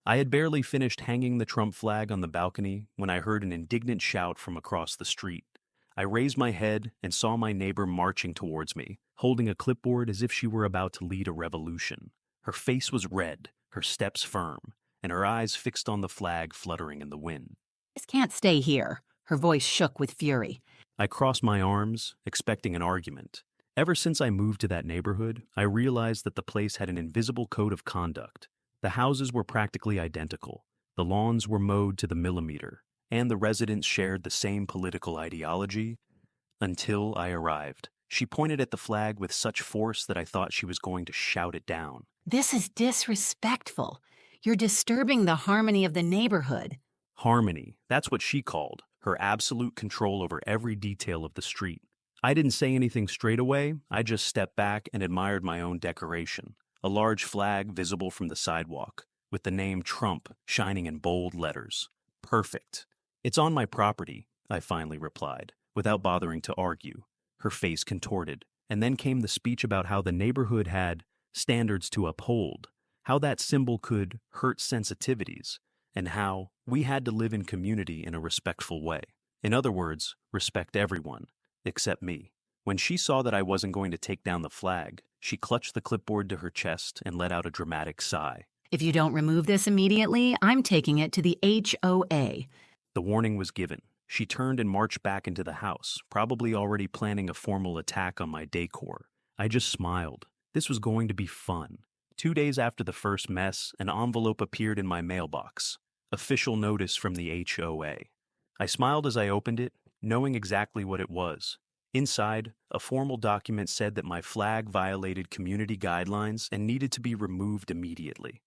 I had barely finished hanging the Trump flag on the balcony when I heard an indignant shout from across the street. I raised my head and saw my neighbor marching towards me, holding a clipboard as if she were about to lead a revolution. Her face was red, her steps firm, and her eyes fixed on the flag fluttering in the wind. This can't stay here. Her voice shook with fury. I crossed my arms, expecting an argument. Ever since I moved to that neighborhood, I realized that the place had an invisible code of conduct. The houses were practically identical, the lawns were mowed to the millimeter, and the residents shared the same political ideology until I arrived. She pointed at the flag with such force that I thought she was going to shout it down. This is disrespectful. You're disturbing the harmony of the neighborhood. Harmony, that's what she called, her absolute control over every detail of the street. I didn't say anything straight away, I just stepped back and admired my own decoration. A large flag visible from the sidewalk, with the name Trump shining in bold letters. Perfect. It's on my property, I finally replied, without bothering to argue. Her face contorted, and then came the speech about how the neighborhood had standards to uphold, how that symbol could hurt sensitivities, and how we had to live in community in a respectful way. In other words, respect everyone, except me. When she saw that I wasn't going to take down the flag, she clutched the clipboard to her chest and let out a dramatic sigh. If you don't remove this immediately, I'm taking it to the HOA. The warning was given. She turned and marched back into the house, probably already planning a formal attack on my decor. I just smiled. This was going to be fun. 2 days after the first mess, an envelope appeared in my mailbox. Official notice from the HOA. I smiled as I opened it, knowing exactly what it was. Inside, a formal document said that my flag violated community guidelines and needed to be removed immediately.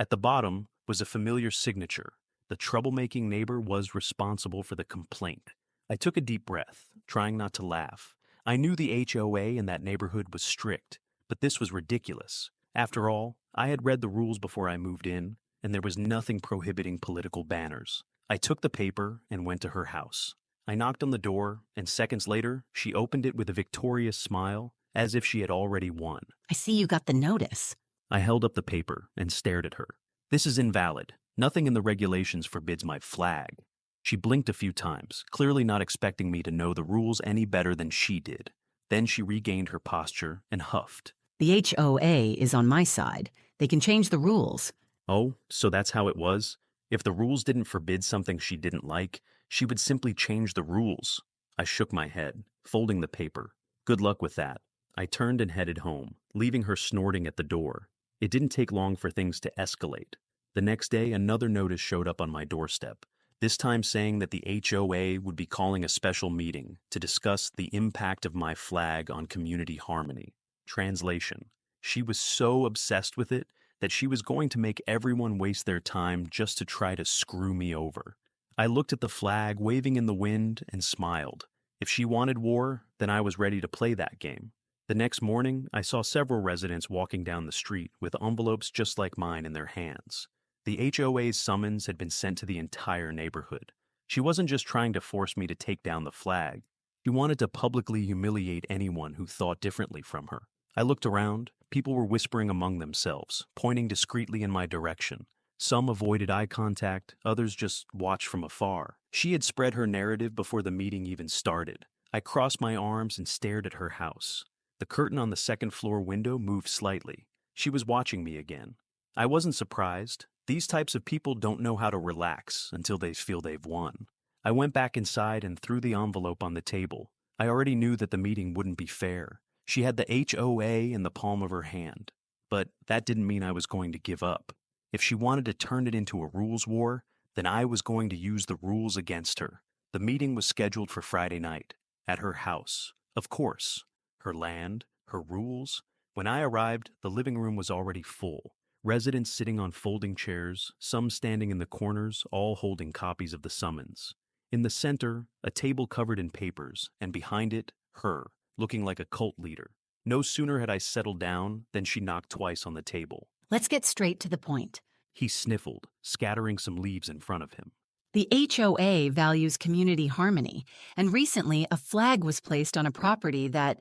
At the bottom was a familiar signature. The troublemaking neighbor was responsible for the complaint. I took a deep breath, trying not to laugh. I knew the HOA in that neighborhood was strict, but this was ridiculous. After all, I had read the rules before I moved in, and there was nothing prohibiting political banners. I took the paper and went to her house. I knocked on the door, and seconds later, she opened it with a victorious smile, as if she had already won. I see you got the notice. I held up the paper and stared at her. This is invalid. Nothing in the regulations forbids my flag. She blinked a few times, clearly not expecting me to know the rules any better than she did. Then she regained her posture and huffed. The HOA is on my side. They can change the rules. Oh, so that's how it was? If the rules didn't forbid something she didn't like, she would simply change the rules. I shook my head, folding the paper. Good luck with that. I turned and headed home, leaving her snorting at the door. It didn't take long for things to escalate. The next day, another notice showed up on my doorstep, this time saying that the HOA would be calling a special meeting to discuss the impact of my flag on community harmony. Translation: she was so obsessed with it that she was going to make everyone waste their time just to try to screw me over. I looked at the flag waving in the wind and smiled. If she wanted war, then I was ready to play that game. The next morning, I saw several residents walking down the street with envelopes just like mine in their hands. The HOA's summons had been sent to the entire neighborhood. She wasn't just trying to force me to take down the flag. She wanted to publicly humiliate anyone who thought differently from her. I looked around. People were whispering among themselves, pointing discreetly in my direction. Some avoided eye contact, others just watched from afar. She had spread her narrative before the meeting even started. I crossed my arms and stared at her house. The curtain on the second-floor window moved slightly. She was watching me again. I wasn't surprised. These types of people don't know how to relax until they feel they've won. I went back inside and threw the envelope on the table. I already knew that the meeting wouldn't be fair. She had the HOA in the palm of her hand. But that didn't mean I was going to give up. If she wanted to turn it into a rules war, then I was going to use the rules against her. The meeting was scheduled for Friday night, at her house. Of course. Her land, her rules. When I arrived, the living room was already full. Residents sitting on folding chairs, some standing in the corners, all holding copies of the summons. In the center, a table covered in papers, and behind it, her, looking like a cult leader. No sooner had I settled down than she knocked twice on the table. Let's get straight to the point. He sniffled, scattering some leaves in front of him. The HOA values community harmony, and recently a flag was placed on a property that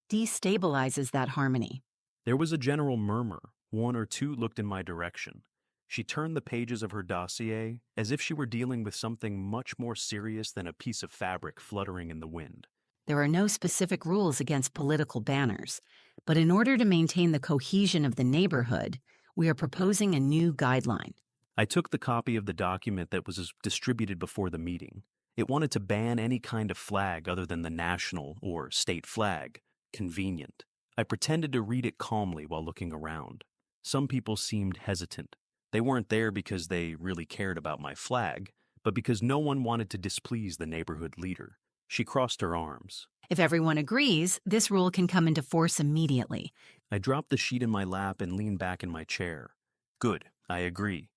destabilizes that harmony. There was a general murmur. One or two looked in my direction. She turned the pages of her dossier as if she were dealing with something much more serious than a piece of fabric fluttering in the wind. There are no specific rules against political banners, but in order to maintain the cohesion of the neighborhood, we are proposing a new guideline. I took the copy of the document that was distributed before the meeting. It wanted to ban any kind of flag other than the national or state flag. Convenient. I pretended to read it calmly while looking around. Some people seemed hesitant. They weren't there because they really cared about my flag, but because no one wanted to displease the neighborhood leader. She crossed her arms. If everyone agrees, this rule can come into force immediately. I dropped the sheet in my lap and leaned back in my chair. Good, I agree.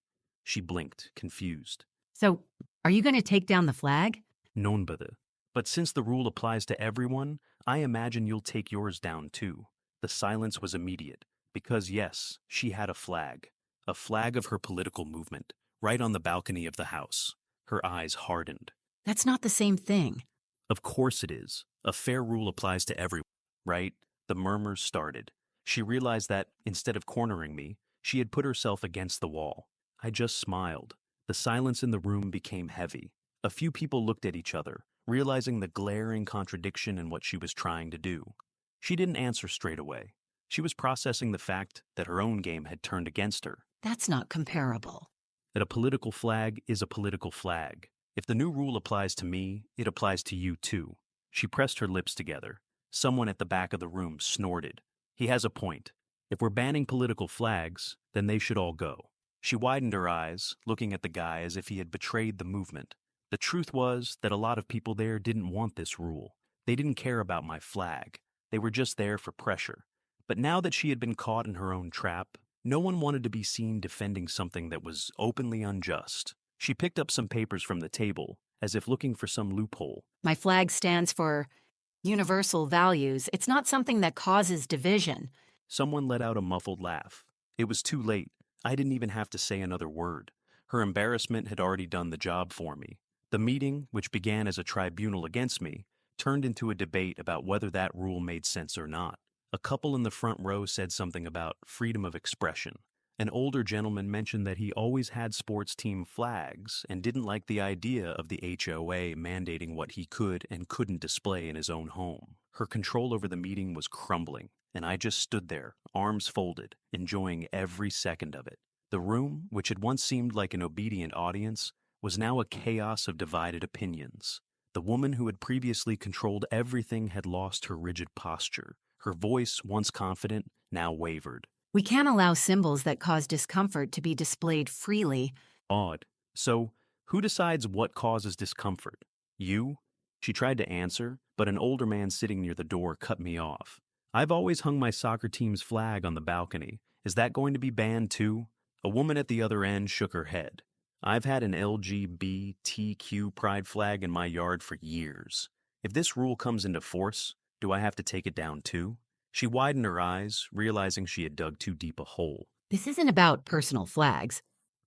She blinked, confused. So, are you going to take down the flag? Non bother. But since the rule applies to everyone, I imagine you'll take yours down too. The silence was immediate, because yes, she had a flag of her political movement, right on the balcony of the house. Her eyes hardened. That's not the same thing. Of course it is. A fair rule applies to everyone, right? The murmurs started. She realized that, instead of cornering me, she had put herself against the wall. I just smiled. The silence in the room became heavy. A few people looked at each other, realizing the glaring contradiction in what she was trying to do. She didn't answer straight away. She was processing the fact that her own game had turned against her. That's not comparable. That a political flag is a political flag. If the new rule applies to me, it applies to you too. She pressed her lips together. Someone at the back of the room snorted. He has a point. If we're banning political flags, then they should all go. She widened her eyes, looking at the guy as if he had betrayed the movement. The truth was that a lot of people there didn't want this rule. They didn't care about my flag. They were just there for pressure. But now that she had been caught in her own trap, no one wanted to be seen defending something that was openly unjust. She picked up some papers from the table, as if looking for some loophole. My flag stands for universal values. It's not something that causes division. Someone let out a muffled laugh. It was too late. I didn't even have to say another word. Her embarrassment had already done the job for me. The meeting, which began as a tribunal against me, turned into a debate about whether that rule made sense or not. A couple in the front row said something about freedom of expression. An older gentleman mentioned that he always had sports team flags and didn't like the idea of the HOA mandating what he could and couldn't display in his own home. Her control over the meeting was crumbling, and I just stood there, arms folded, enjoying every second of it. The room, which had once seemed like an obedient audience, was now a chaos of divided opinions. The woman who had previously controlled everything had lost her rigid posture. Her voice, once confident, now wavered. We can't allow symbols that cause discomfort to be displayed freely. Odd. So, who decides what causes discomfort? You? She tried to answer, but an older man sitting near the door cut me off. I've always hung my soccer team's flag on the balcony. Is that going to be banned too? A woman at the other end shook her head. I've had an LGBTQ pride flag in my yard for years. If this rule comes into force, do I have to take it down too? She widened her eyes, realizing she had dug too deep a hole. This isn't about personal flags.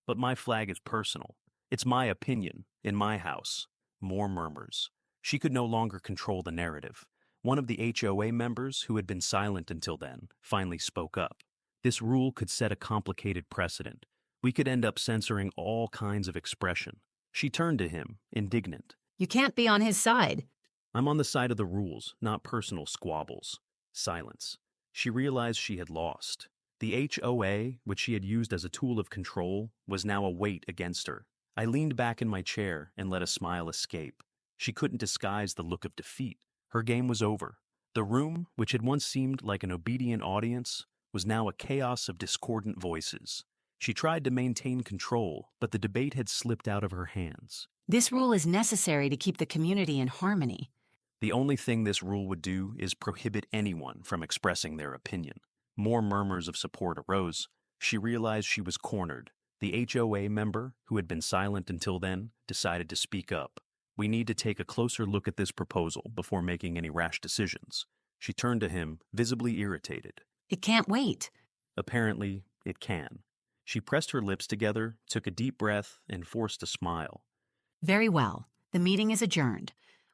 But my flag is personal. It's my opinion, in my house. More murmurs. She could no longer control the narrative. One of the HOA members, who had been silent until then, finally spoke up. This rule could set a complicated precedent. We could end up censoring all kinds of expression. She turned to him, indignant. You can't be on his side. I'm on the side of the rules, not personal squabbles. Silence. She realized she had lost. The HOA, which she had used as a tool of control, was now a weight against her. I leaned back in my chair and let a smile escape. She couldn't disguise the look of defeat. Her game was over. The room, which had once seemed like an obedient audience, was now a chaos of discordant voices. She tried to maintain control, but the debate had slipped out of her hands. This rule is necessary to keep the community in harmony. The only thing this rule would do is prohibit anyone from expressing their opinion. More murmurs of support arose. She realized she was cornered. The HOA member, who had been silent until then, decided to speak up. We need to take a closer look at this proposal before making any rash decisions. She turned to him, visibly irritated. It can't wait. Apparently, it can. She pressed her lips together, took a deep breath, and forced a smile. Very well. The meeting is adjourned.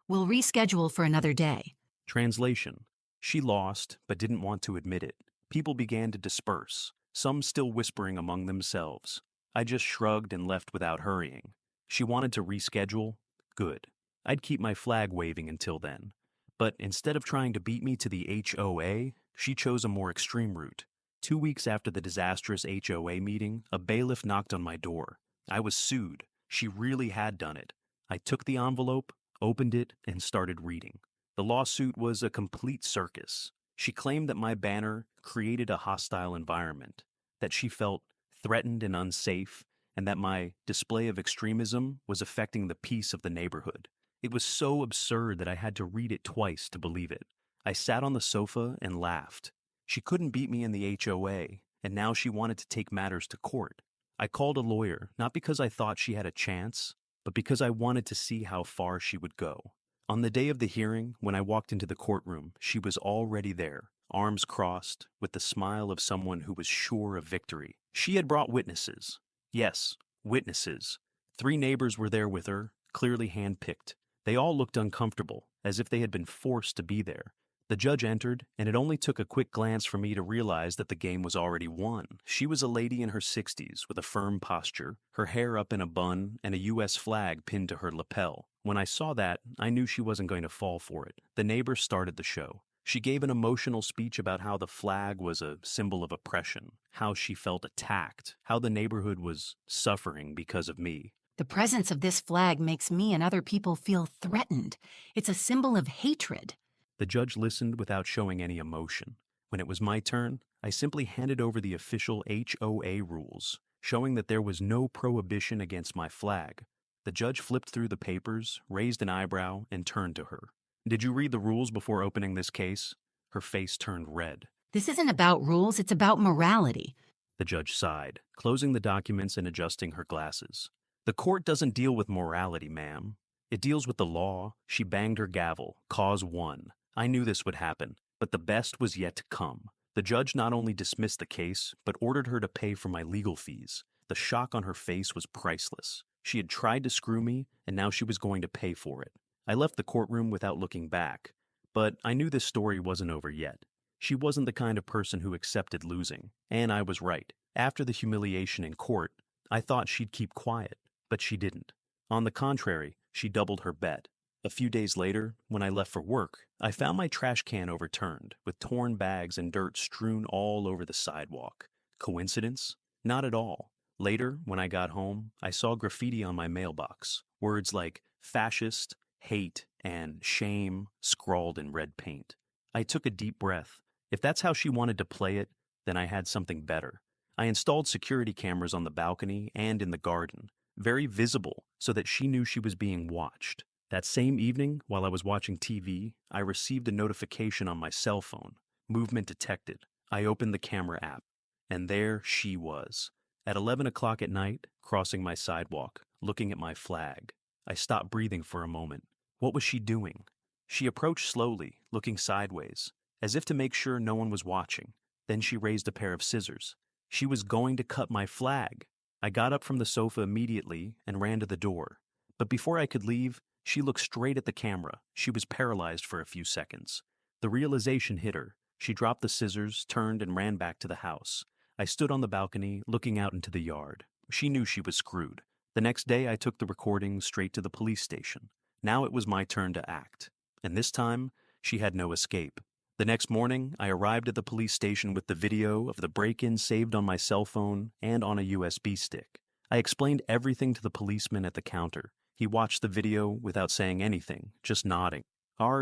We'll reschedule for another day. Translation. She lost, but didn't want to admit it. People began to disperse, some still whispering among themselves. I just shrugged and left without hurrying. She wanted to reschedule? Good. I'd keep my flag waving until then. But instead of trying to beat me to the HOA, she chose a more extreme route. 2 weeks after the disastrous HOA meeting, a bailiff knocked on my door. I was sued. She really had done it. I took the envelope, opened it, and started reading. The lawsuit was a complete circus. She claimed that my banner created a hostile environment, that she felt threatened and unsafe, and that my display of extremism was affecting the peace of the neighborhood. It was so absurd that I had to read it twice to believe it. I sat on the sofa and laughed. She couldn't beat me in the HOA, and now she wanted to take matters to court. I called a lawyer, not because I thought she had a chance, but because I wanted to see how far she would go. On the day of the hearing, when I walked into the courtroom, she was already there, arms crossed, with the smile of someone who was sure of victory. She had brought witnesses. Yes, witnesses. 3 neighbors were there with her, clearly handpicked. They all looked uncomfortable, as if they had been forced to be there. The judge entered, and it only took a quick glance for me to realize that the game was already won. She was a lady in her 60s with a firm posture, her hair up in a bun, and a U.S. flag pinned to her lapel. When I saw that, I knew she wasn't going to fall for it. The neighbor started the show. She gave an emotional speech about how the flag was a symbol of oppression, how she felt attacked, how the neighborhood was suffering because of me. The presence of this flag makes me and other people feel threatened. It's a symbol of hatred. The judge listened without showing any emotion. When it was my turn, I simply handed over the official HOA rules, showing that there was no prohibition against my flag. The judge flipped through the papers, raised an eyebrow, and turned to her. "Did you read the rules before opening this case?" Her face turned red. This isn't about rules, it's about morality. The judge sighed, closing the documents and adjusting her glasses. "The court doesn't deal with morality, ma'am. It deals with the law." She banged her gavel. Cause won. I knew this would happen, but the best was yet to come. The judge not only dismissed the case, but ordered her to pay for my legal fees. The shock on her face was priceless. She had tried to screw me, and now she was going to pay for it. I left the courtroom without looking back, but I knew this story wasn't over yet. She wasn't the kind of person who accepted losing, and I was right. After the humiliation in court, I thought she'd keep quiet, but she didn't. On the contrary, she doubled her bet. A few days later, when I left for work, I found my trash can overturned, with torn bags and dirt strewn all over the sidewalk. Coincidence? Not at all. Later, when I got home, I saw graffiti on my mailbox. Words like fascist, hate, and shame scrawled in red paint. I took a deep breath. If that's how she wanted to play it, then I had something better. I installed security cameras on the balcony and in the garden, very visible so that she knew she was being watched. That same evening, while I was watching TV, I received a notification on my cell phone. Movement detected. I opened the camera app, and there she was. At 11 o'clock at night, crossing my sidewalk, looking at my flag. I stopped breathing for a moment. What was she doing? She approached slowly, looking sideways, as if to make sure no one was watching. Then she raised a pair of scissors. She was going to cut my flag. I got up from the sofa immediately and ran to the door. But before I could leave, she looked straight at the camera. She was paralyzed for a few seconds. The realization hit her. She dropped the scissors, turned, and ran back to the house. I stood on the balcony, looking out into the yard. She knew she was screwed. The next day, I took the recording straight to the police station. Now it was my turn to act. And this time, she had no escape. The next morning, I arrived at the police station with the video of the break-in saved on my cell phone and on a USB stick. I explained everything to the policeman at the counter. He watched the video without saying anything, just nodding.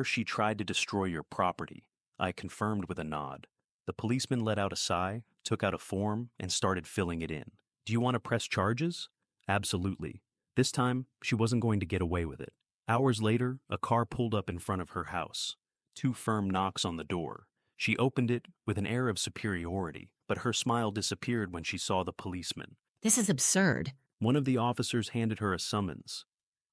She tried to destroy your property," I confirmed with a nod. The policeman let out a sigh, took out a form, and started filling it in. "Do you want to press charges?" "Absolutely." This time, she wasn't going to get away with it. Hours later, a car pulled up in front of her house. 2 firm knocks on the door. She opened it with an air of superiority, but her smile disappeared when she saw the policeman. This is absurd. One of the officers handed her a summons.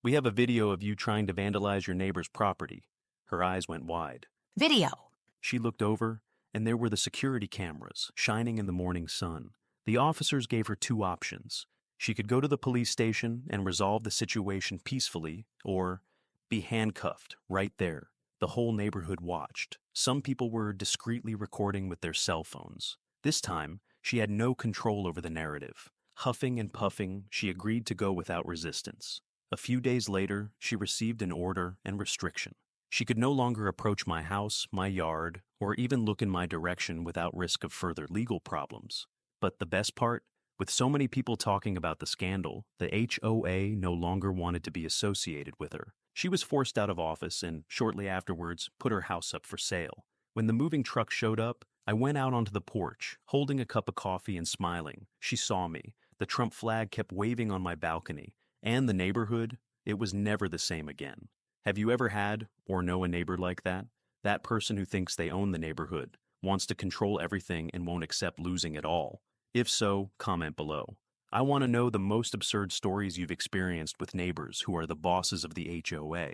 "We have a video of you trying to vandalize your neighbor's property." Her eyes went wide. Video. She looked over, and there were the security cameras, shining in the morning sun. The officers gave her 2 options. She could go to the police station and resolve the situation peacefully, or be handcuffed right there. The whole neighborhood watched. Some people were discreetly recording with their cell phones. This time, she had no control over the narrative. Huffing and puffing, she agreed to go without resistance. A few days later, she received an order and restriction. She could no longer approach my house, my yard, or even look in my direction without risk of further legal problems. But the best part? With so many people talking about the scandal, the HOA no longer wanted to be associated with her. She was forced out of office and, shortly afterwards, put her house up for sale. When the moving truck showed up, I went out onto the porch, holding a cup of coffee and smiling. She saw me. The Trump flag kept waving on my balcony. And the neighborhood, it was never the same again. Have you ever had or know a neighbor like that? That person who thinks they own the neighborhood, wants to control everything and won't accept losing it all. If so, comment below. I want to know the most absurd stories you've experienced with neighbors who are the bosses of the HOA.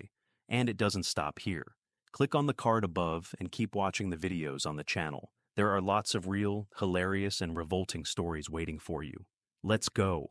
And it doesn't stop here. Click on the card above and keep watching the videos on the channel. There are lots of real, hilarious, and revolting stories waiting for you. Let's go.